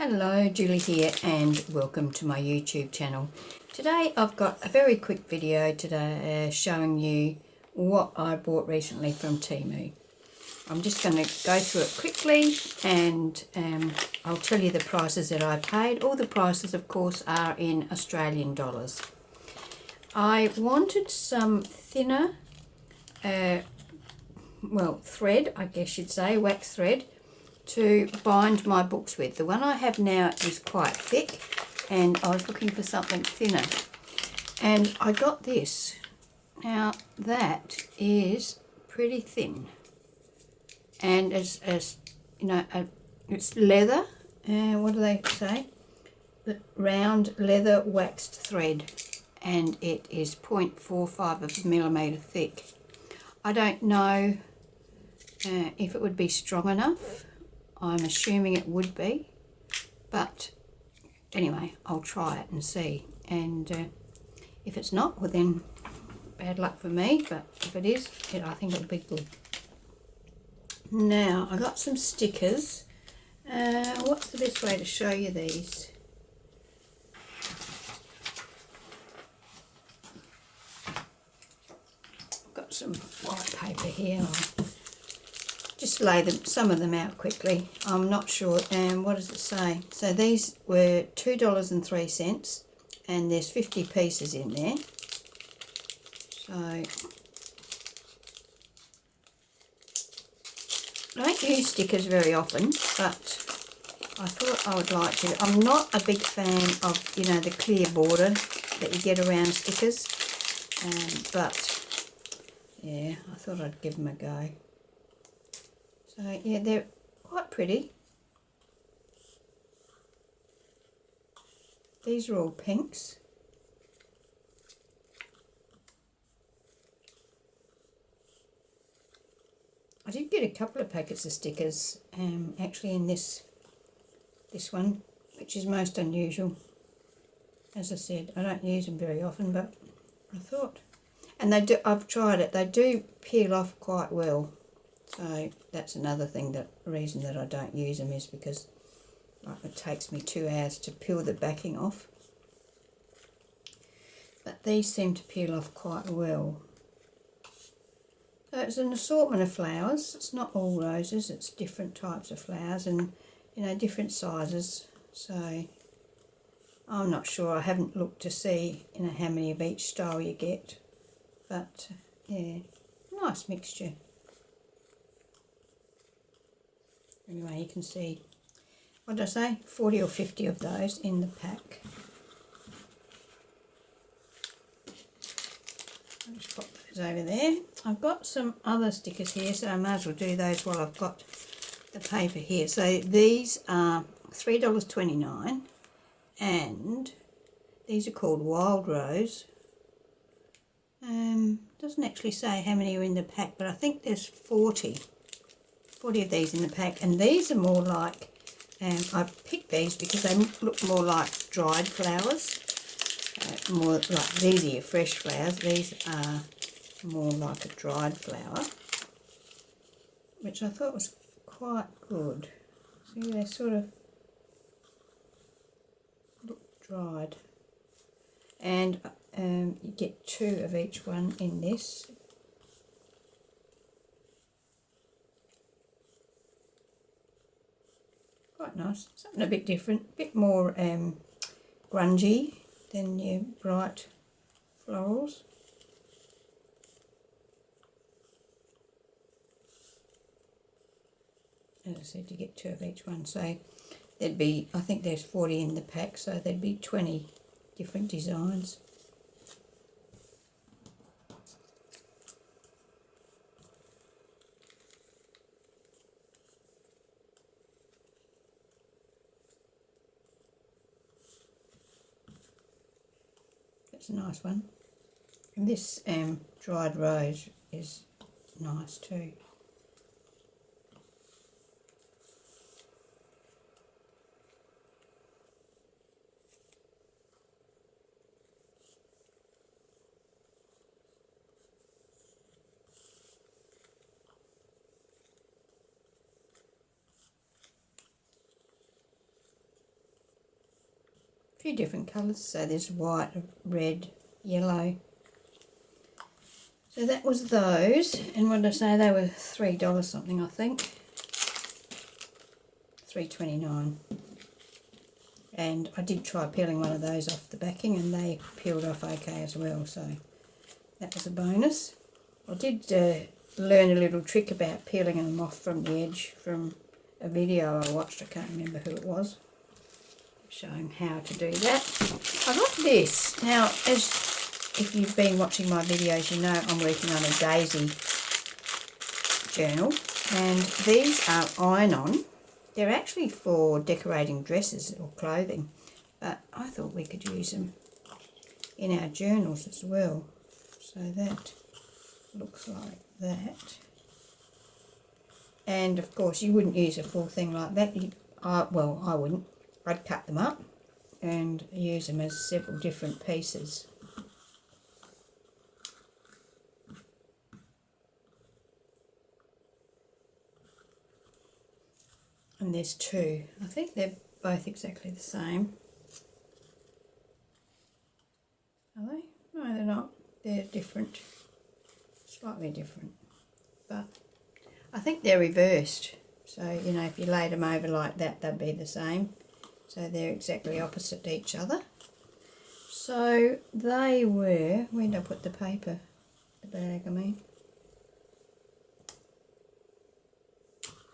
Hello, Julie here and welcome to my YouTube channel. Today I've got a very quick video today showing you what I bought recently from Temu. I'm just going to go through it quickly and I'll tell you the prices that I paid. All the prices of course are in Australian dollars. I wanted some thinner thread, I guess you'd say, wax thread, to bind my books with. The one I have now is quite thick and I was looking for something thinner and I got this. Now that is pretty thin and as you know, it's leather, what do they say, the round leather waxed thread, and it is 0.45 of a millimetre thick. I don't know if it would be strong enough. I'm assuming it would be, but anyway, I'll try it and see, and if it's not, well then bad luck for me, but if it is, I think it'll be good. Now I got some stickers. What's the best way to show you these? I've got some white paper here. I'll just lay some of them out quickly. I'm not sure. What does it say? So these were $2.03 and there's 50 pieces in there. So I don't use stickers very often, but I thought I would like to. I'm not a big fan of, you know, the clear border that you get around stickers, but yeah, I thought I'd give them a go. So yeah, they're quite pretty. These are all pinks. I did get a couple of packets of stickers actually in this one, which is most unusual. As I said, I don't use them very often, but I thought, and they do, I've tried it, they do peel off quite well. So that's another reason that I don't use them, is because it takes me 2 hours to peel the backing off. But these seem to peel off quite well. So it's an assortment of flowers. It's not all roses, it's different types of flowers and, you know, different sizes. So I'm not sure, I haven't looked to see, you know, how many of each style you get. But yeah, nice mixture. Anyway, you can see, what did I say, 40 or 50 of those in the pack. I'll just pop those over there. I've got some other stickers here, so I may as well do those while I've got the paper here. So these are $3.29 and these are called Wild Rose. Doesn't actually say how many are in the pack, but I think there's 40 of these in the pack, and these are more like, I picked these because they look more like dried flowers, more like, these are your fresh flowers, these are more like a dried flower, which I thought was quite good. See, they sort of look dried, and you get 2 of each one in this. Quite nice, something a bit different, a bit more grungy than your bright florals. As I said, you get 2 of each one, so there'd be, I think there's 40 in the pack, so there'd be 20 different designs. That's a nice one. And this dried rose is nice too. few different colours. So there's white, red, yellow. So that was those, and what did I say, they were $3 something, I think. $3.29. And I did try peeling one of those off the backing, and they peeled off okay as well, so that was a bonus. I did learn a little trick about peeling them off from the edge from a video I watched. I can't remember who it was, showing how to do that. I got this. Now, as if you've been watching my videos, you know I'm working on a daisy journal, and these are iron-on. They're actually for decorating dresses or clothing, but I thought we could use them in our journals as well. So that looks like that. And of course you wouldn't use a full thing like that. Well, I wouldn't. I'd cut them up and use them as several different pieces. And there's two. I think they're both exactly the same. Are they? No, they're not. They're different. Slightly different. But I think they're reversed. So, you know, if you laid them over like that, they'd be the same. So they're exactly opposite each other. So they were... Where did I put the paper? The bag, I mean.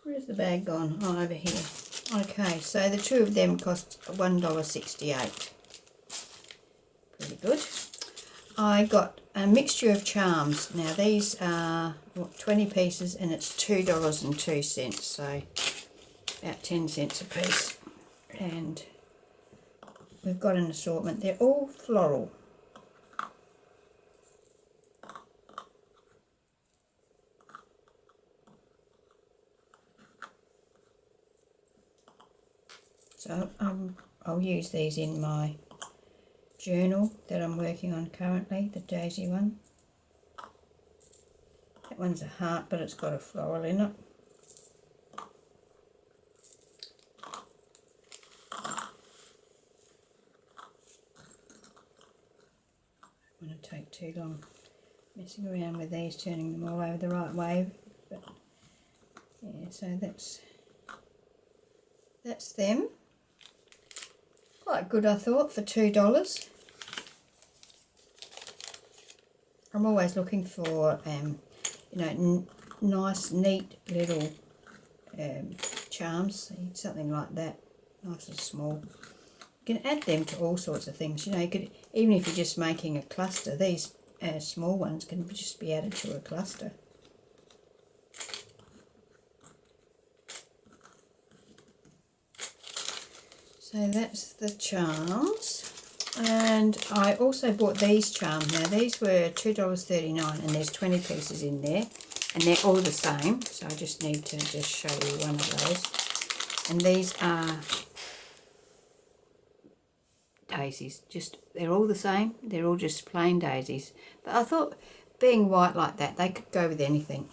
Where's the bag gone? Oh, over here. Okay, so the two of them cost $1.68. Pretty good. I got a mixture of charms. Now these are 20 pieces and it's $2.02, so about 10 cents a piece. And we've got an assortment. They're all floral. So I'll use these in my journal that I'm working on currently, the daisy one. That one's a heart, but it's got a floral in it. Don't want to take too long messing around with these, turning them all over the right way. But yeah, so that's them. Quite good, I thought, for $2. I'm always looking for, you know, nice, neat little charms, something like that, nice and small. You can add them to all sorts of things. You know, you could, even if you're just making a cluster, these small ones can just be added to a cluster. So that's the charms, and I also bought these charms. Now these were $2.39 and there's 20 pieces in there, and they're all the same, so I just need to just show you one of those. And these are daisies, they're all the same, they're all just plain daisies. But I thought, being white like that, they could go with anything.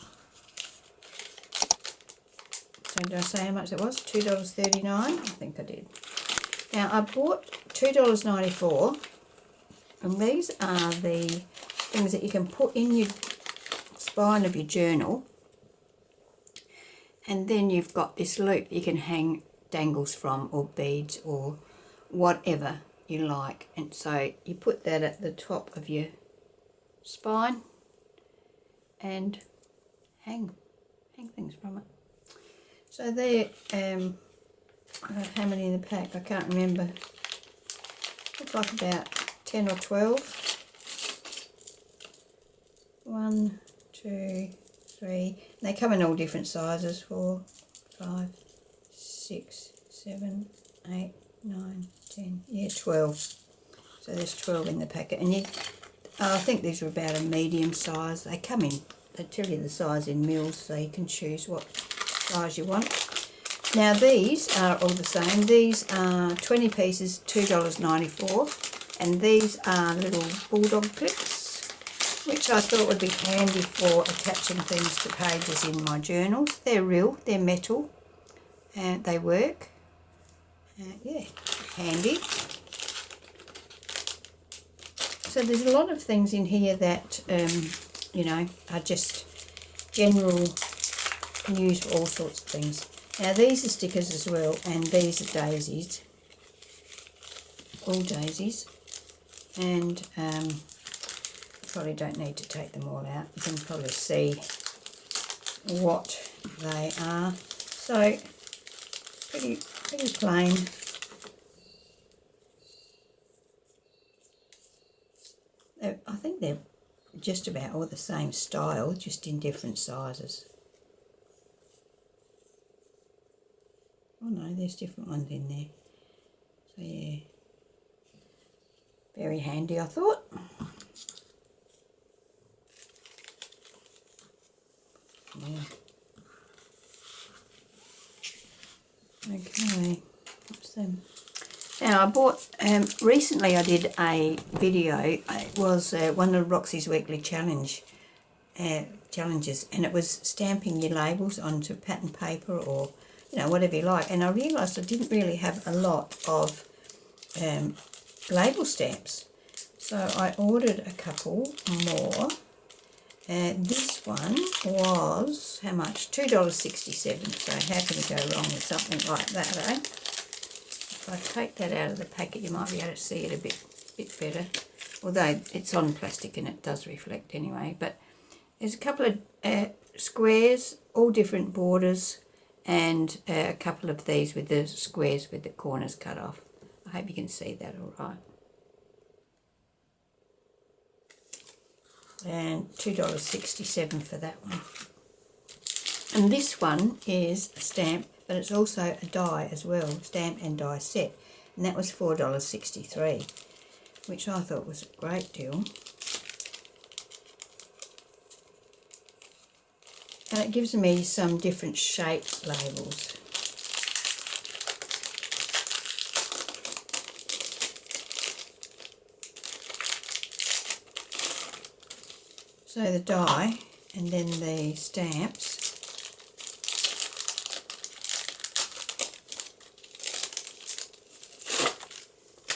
So did I say how much it was? $2.39? I think I did. Now I bought $2.94, and these are the things that you can put in your spine of your journal, and then you've got this loop you can hang dangles from, or beads, or whatever you like. And so you put that at the top of your spine and hang things from it. So they're I don't know how many in the pack, I can't remember. Looks like about 10 or 12. 1, 2, 3. They come in all different sizes. 4, 5, 6, 7, 8, 9, 10. Yeah, 12. So there's 12 in the packet. And I think these are about a medium size. They come in, they tell you the size in mils, so you can choose what size you want. Now these are all the same. These are 20 pieces, $2.94, and these are little bulldog clips, which I thought would be handy for attaching things to pages in my journals. They're real, they're metal, and they work. Yeah, handy. So there's a lot of things in here that, you know, are just general, can use for all sorts of things. Now these are stickers as well, and these are daisies, all daisies, and probably don't need to take them all out. You can probably see what they are. So pretty plain. I think they're just about all the same style, just in different sizes. Oh no, there's different ones in there. So yeah, very handy, I thought. Yeah. Okay, what's them? Now I bought, recently I did a video, it was one of Roxy's weekly challenges, and it was stamping your labels onto pattern paper or, you know, whatever you like, and I realised I didn't really have a lot of label stamps, so I ordered a couple more. This one was, how much? $2.67, so how can you go wrong with something like that, eh? If I take that out of the packet, you might be able to see it a bit better, although it's on plastic and it does reflect anyway. But there's a couple of squares, all different borders, and a couple of these with the squares with the corners cut off. I hope you can see that all right. And $2.67 for that one. And this one is a stamp, but it's also a die as well, stamp and die set, and that was $4.63, which I thought was a great deal. And it gives me some different shaped labels. So the die and then the stamps.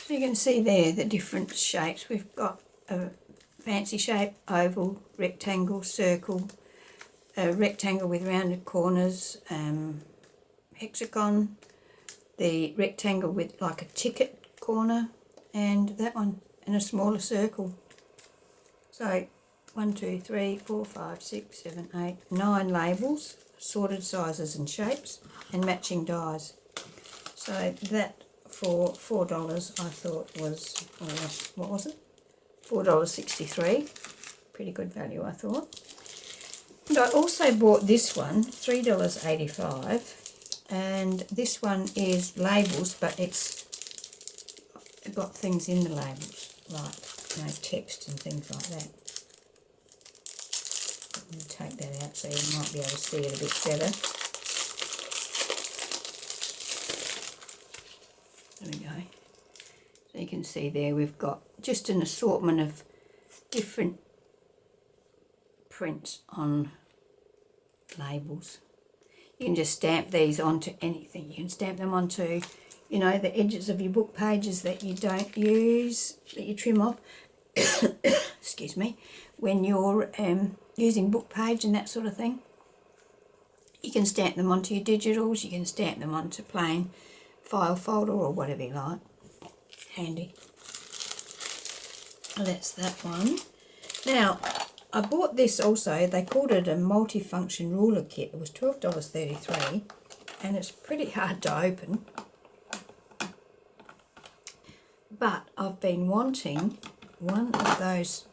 So you can see there the different shapes. We've got a fancy shape, oval, rectangle, circle, a rectangle with rounded corners, hexagon, the rectangle with like a ticket corner, and that one, and a smaller circle. So 1, 2, 3, 4, 5, 6, 7, 8, 9 labels, sorted sizes and shapes, and matching dies. So that for $4 I thought was, what was it? $4.63. Pretty good value, I thought. And I also bought this one, $3.85, and this one is labels, but it's got things in the labels, like, you know, text and things like that. Let me take that out so you might be able to see it a bit better. There we go. So you can see there we've got just an assortment of different prints on labels. You can just stamp these onto anything. You can stamp them onto, you know, the edges of your book pages that you don't use, that you trim off. Excuse me. When you're using book page and that sort of thing. You can stamp them onto your digitals. You can stamp them onto plain file folder or whatever you like. Handy. That's that one. Now, I bought this also. They called it a multifunction ruler kit. It was $12.33, and it's pretty hard to open. But I've been wanting one of those.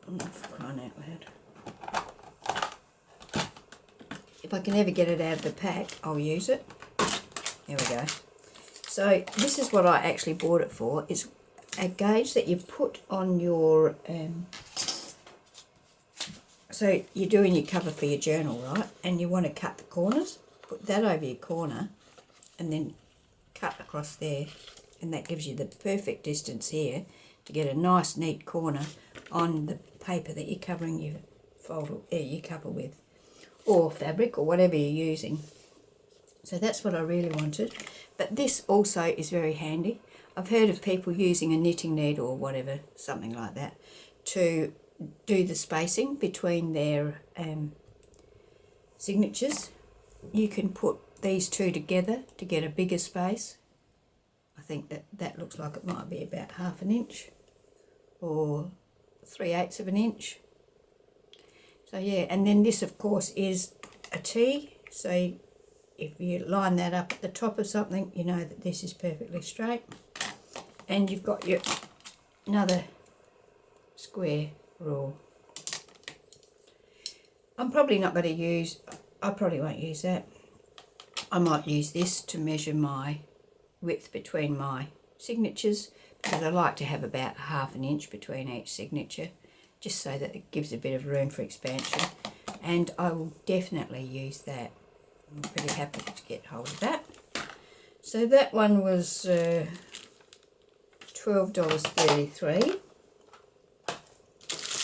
For crying out loud. If I can ever get it out of the pack, I'll use it. There we go. So this is what I actually bought it for. It's a gauge that you put on your, so you're doing your cover for your journal, right? And you want to cut the corners. Put that over your corner and then cut across there. And that gives you the perfect distance here to get a nice neat corner on the paper that you're covering your folder, your cover with, or fabric, or whatever you're using. So that's what I really wanted. But this also is very handy. I've heard of people using a knitting needle or whatever, something like that, to do the spacing between their signatures. You can put these two together to get a bigger space. I think that looks like it might be about 1/2 inch or 3/8 of an inch. So yeah, and then this of course is a T, so if you line that up at the top of something, you know that this is perfectly straight. And you've got your another square rule. I'm probably not going to use, I probably won't use that. I might use this to measure my width between my signatures, because I like to have about 1/2 inch between each signature, just so that it gives a bit of room for expansion. And I will definitely use that. I'm pretty happy to get hold of that. So that one was $12.33.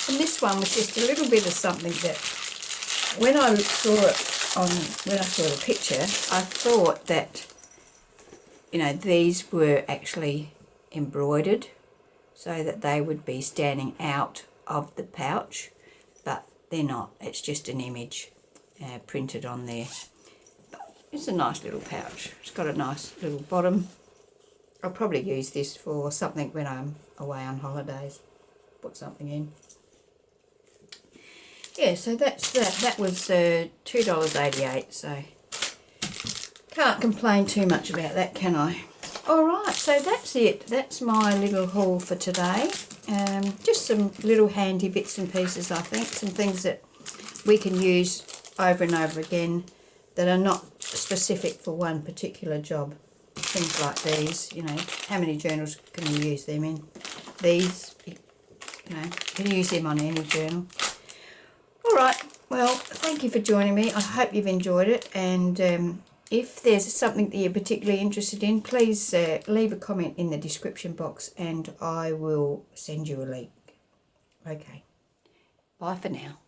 And this one was just a little bit of something that when I saw the picture, I thought that, you know, these were actually embroidered so that they would be standing out of the pouch, but they're not. It's just an image printed on there. But it's a nice little pouch. It's got a nice little bottom. I'll probably use this for something when I'm away on holidays. Put something in. Yeah, so that's that. That was $2.88, so can't complain too much about that, can I? Alright, so that's it. That's my little haul for today. Just some little handy bits and pieces, I think. Some things that we can use over and over again that are not specific for one particular job. Things like these, you know, how many journals can you use them in? These, you know, you can use them on any journal. Alright, well, thank you for joining me. I hope you've enjoyed it, and if there's something that you're particularly interested in, please leave a comment in the description box and I will send you a link. Okay, bye for now.